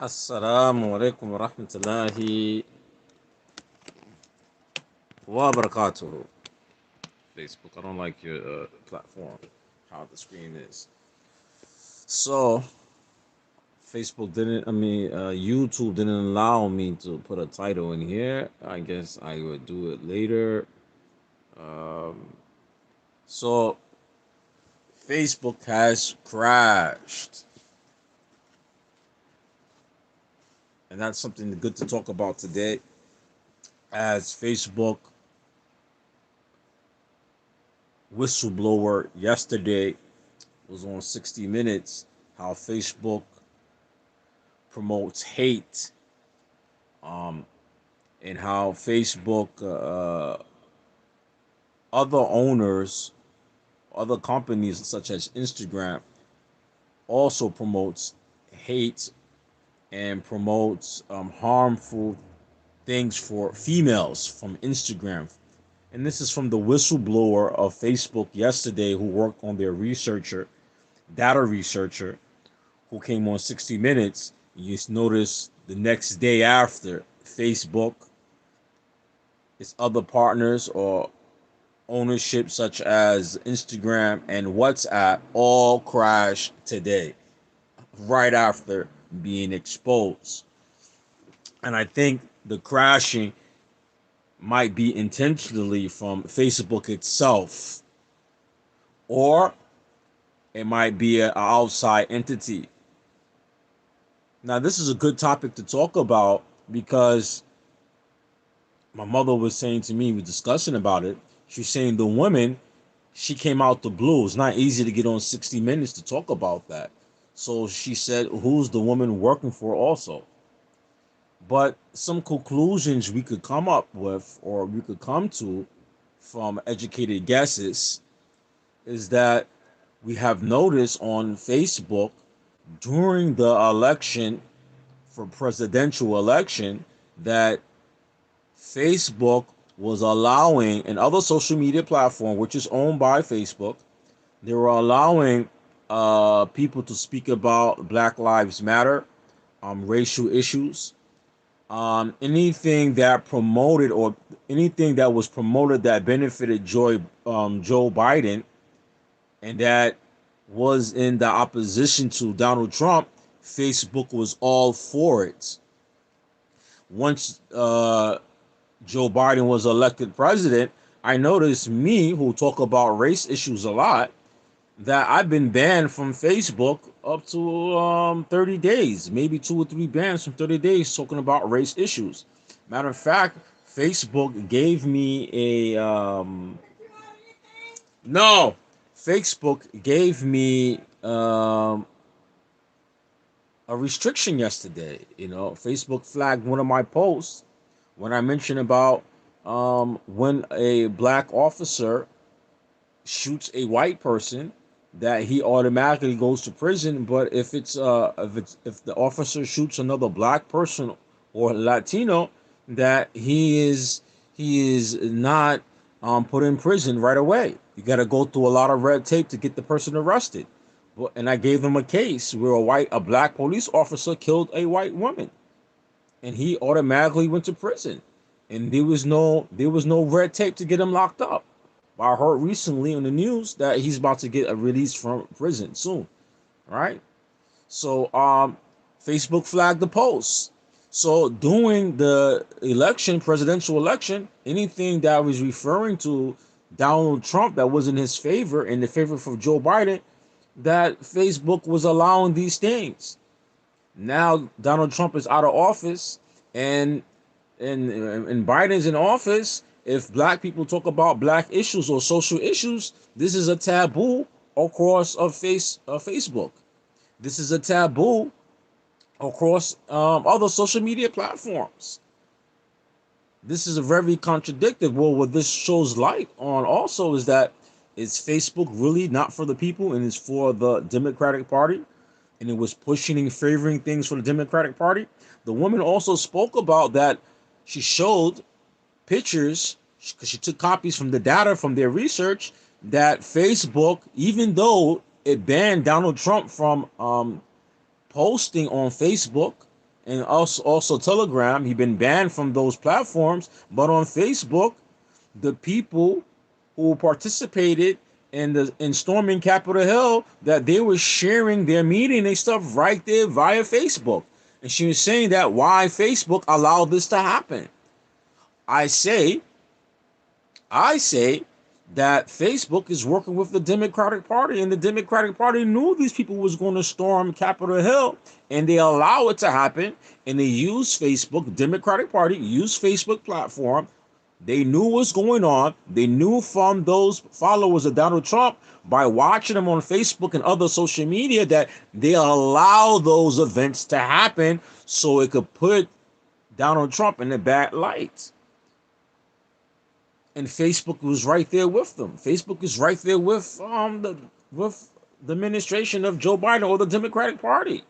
Assalamu alaikum wa rahmatullahi wa barakatuhu. Facebook, I don't like your platform, how the screen is. So, YouTube didn't allow me to put a title in here. I guess I would do it later. Um, so, Facebook has crashed. And that's something good to talk about today, as Facebook whistleblower yesterday was on 60 Minutes, how Facebook promotes hate, um, and how Facebook, other owners, other companies such as Instagram, also promotes hate and promotes harmful things for females from Instagram. And this is from the whistleblower of Facebook yesterday, who worked on their data researcher, who came on 60 Minutes. You notice the next day after, Facebook, its other partners or ownership such as Instagram and WhatsApp all crashed today, right after being exposed. And I think the crashing might be intentionally from Facebook itself, or it might be an outside entity. Now, this is a good topic to talk about because my mother was saying to me, we were discussing about it. She's saying the woman, she came out the blue. It's not easy to get on 60 Minutes to talk about that. So she said, who's the woman working for also? But some conclusions we could come up with, or we could come to from educated guesses, is that we have noticed on Facebook during the election, for presidential election, that Facebook was allowing, and other social media platform which is owned by Facebook, they were allowing people to speak about Black Lives Matter, racial issues, anything that promoted, or anything that was promoted that benefited Joe Biden, and that was in the opposition to Donald Trump. Facebook was all for it. Once Joe Biden was elected president, I noticed, me who talk about race issues a lot, that I've been banned from Facebook up to 30 days, maybe 2 or 3 bans from 30 days talking about race issues. Matter of fact, Facebook gave me no, Facebook gave me a restriction yesterday. Facebook flagged one of my posts when I mentioned about when a black officer shoots a white person, that he automatically goes to prison. But if the officer shoots another black person or Latino, that he is not put in prison right away. You got to go through a lot of red tape to get the person arrested. And I gave them a case where a black police officer killed a white woman, and he automatically went to prison, and there was no red tape to get him locked up. But I heard recently on the news that he's about to get a release from prison soon. Right? So Facebook flagged the post. So during the presidential election, anything that was referring to Donald Trump that was in his favor, in the favor for Joe Biden, that Facebook was allowing these things. Now Donald Trump is out of office, and and Biden's in office. If black people talk about black issues or social issues, this is a taboo across Facebook. This is a taboo across other social media platforms. This is a very contradictory. Well, what this shows light on also is that, is Facebook really not for the people and is for the Democratic Party? And it was pushing and favoring things for the Democratic Party. The woman also spoke about that. She showed pictures, because she took copies from the data from their research, that Facebook, even though it banned Donald Trump from posting on Facebook, and also Telegram. He's been banned from those platforms, but on Facebook, the people who participated in storming Capitol Hill, that they were sharing their meeting and stuff right there via Facebook. And she was saying that why Facebook allowed this to happen. I say, I say that Facebook is working with the Democratic Party, and the Democratic Party knew these people was going to storm Capitol Hill, and they allow it to happen, and they use Facebook. The Democratic Party used Facebook platform. They knew what's going on. They knew from those followers of Donald Trump by watching them on Facebook and other social media that they allow those events to happen so it could put Donald Trump in a bad light. And Facebook was right there with them. Facebook is right there with the administration of Joe Biden or the Democratic Party.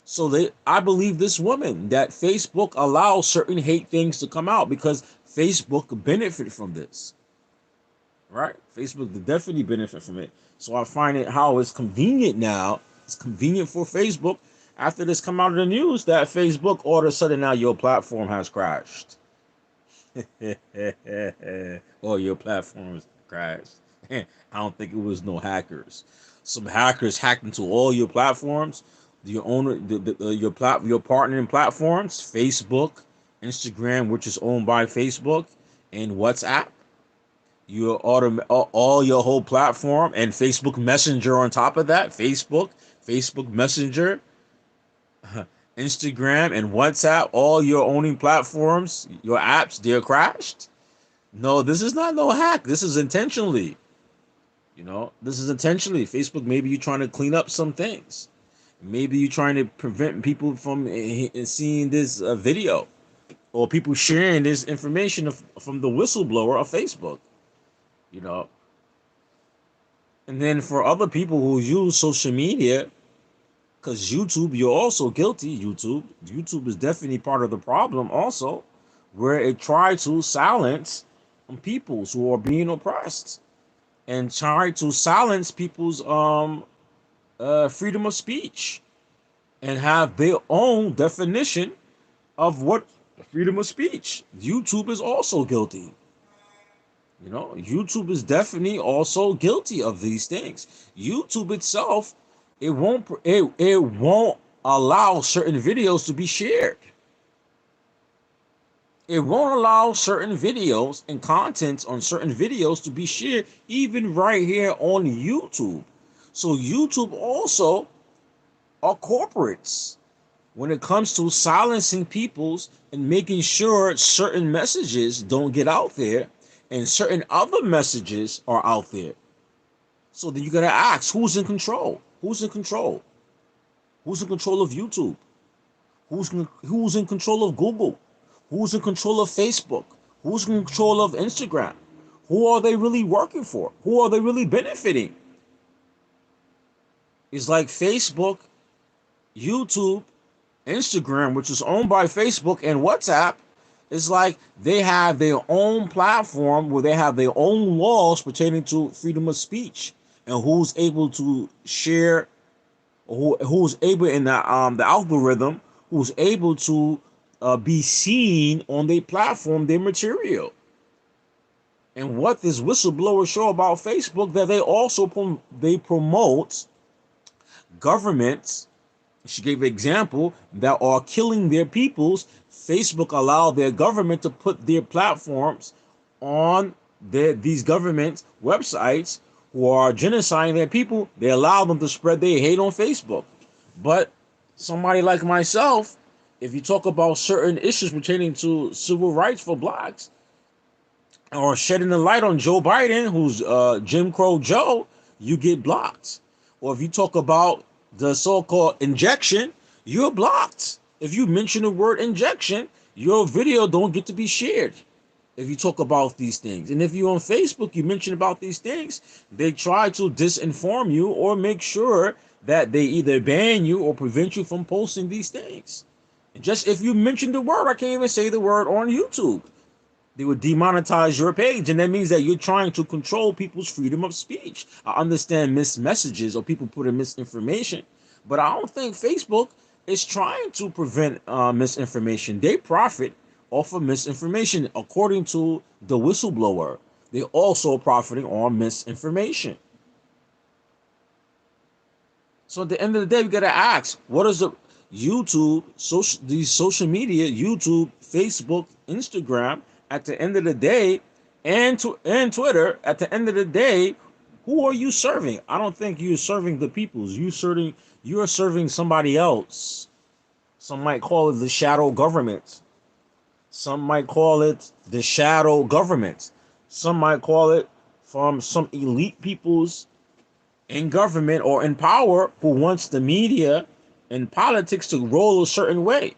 So I believe this woman that Facebook allows certain hate things to come out because Facebook benefit from this, right? Facebook definitely benefit from it. So I find it how it's convenient now. It's convenient for Facebook after this come out of the news that Facebook all of a sudden now your platform has crashed. Or your platforms crashed. I don't think it was no hackers. Some hackers hacked into all your platforms. Your owner, your partnering platforms, Facebook, Instagram, which is owned by Facebook, and WhatsApp. Your all your whole platform and Facebook Messenger on top of that. Facebook Messenger, Instagram, and WhatsApp. All your owning platforms, your apps, they're crashed. No, this is not no hack. This is intentionally. This is intentionally. Facebook, maybe you're trying to clean up some things. Maybe you're trying to prevent people from seeing this video or people sharing this information from the whistleblower of Facebook, And then for other people who use social media, because YouTube, you're also guilty. YouTube is definitely part of the problem also, where it tried to silence peoples who are being oppressed and try to silence people's freedom of speech and have their own definition of what freedom of speech. YouTube is also guilty. YouTube is definitely also guilty of these things. YouTube itself, it won't allow certain videos to be shared. It won't allow certain videos and contents on certain videos to be shared, even right here on YouTube. So YouTube also are corporates when it comes to silencing peoples and making sure certain messages don't get out there and certain other messages are out there. So then you gotta ask, who's in control? Who's in control? Who's in control of YouTube? Who's in control of Google? Who's in control of Facebook? Who's in control of Instagram? Who are they really working for? Who are they really benefiting? It's like Facebook, YouTube, Instagram, which is owned by Facebook, and WhatsApp. It's like they have their own platform where they have their own laws pertaining to freedom of speech and who's able to share, who's able in the algorithm, who's able to be seen on their platform, their material. And what this whistleblower show about Facebook, that they also promote governments. She gave an example that are killing their peoples. Facebook allowed their government to put their platforms on these government websites who are genociding their people. They allow them to spread their hate on Facebook. But somebody like myself, if you talk about certain issues pertaining to civil rights for blacks, or shedding the light on Joe Biden, who's Jim Crow Joe, you get blocked. Or if you talk about the so-called injection, you're blocked. If you mention the word injection, your video don't get to be shared if you talk about these things. And if you're on Facebook, you mention about these things, they try to disinform you or make sure that they either ban you or prevent you from posting these things. And just if you mention the word, I can't even say the word on YouTube, they would demonetize your page, and that means that you're trying to control people's freedom of speech. I understand missed messages or people putting misinformation, but I don't think Facebook is trying to prevent misinformation. They profit off of misinformation, according to the whistleblower. They also profiting on misinformation. So at the end of the day, we gotta ask, what is the YouTube, these social media, YouTube, Facebook, Instagram, at the end of the day, and Twitter, at the end of the day, who are you serving? I don't think you're serving the peoples. You are serving somebody else. Some might call it the shadow government. Some might call it the shadow government. Some might call it from some elite peoples in government or in power who wants the media and politics to roll a certain way.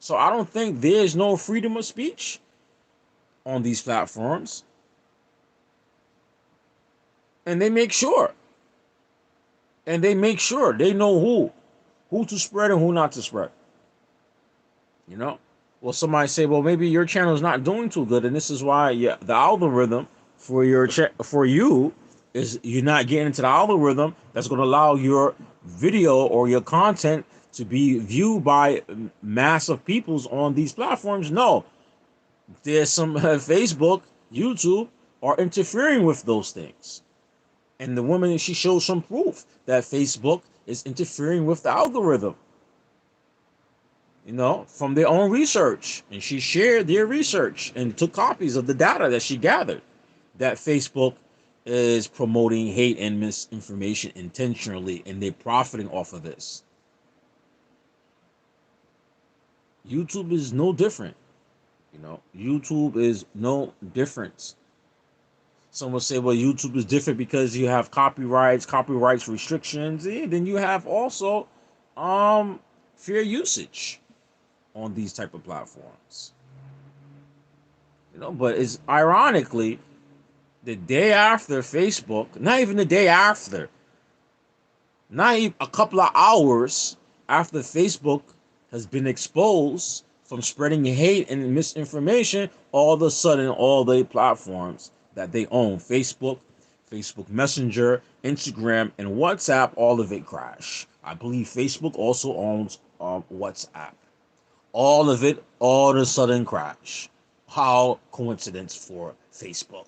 So I don't think there's no freedom of speech on these platforms. And they make sure. And they make sure they know who to spread and who not to spread. You know? Well, somebody say, well, maybe your channel is not doing too good, and this is why the algorithm for for you is you're not getting into the algorithm that's going to allow your video or your content to be viewed by mass of peoples on these platforms. No, there's some Facebook, YouTube are interfering with those things, and the woman, she shows some proof that Facebook is interfering with the algorithm, from their own research. And she shared their research and took copies of the data that she gathered that Facebook is promoting hate and misinformation intentionally, and they're profiting off of this. YouTube is no different. YouTube is no different. Some will say, well, YouTube is different because you have copyrights restrictions, and then you have also fair usage on these type of platforms. But it's ironically the day after Facebook, not even the day after, not even a couple of hours after Facebook has been exposed from spreading hate and misinformation, all of a sudden all the platforms that they own, Facebook Messenger, Instagram, and WhatsApp, all of it crash. I believe Facebook also owns WhatsApp. All of it all of a sudden crash. How coincidence for Facebook.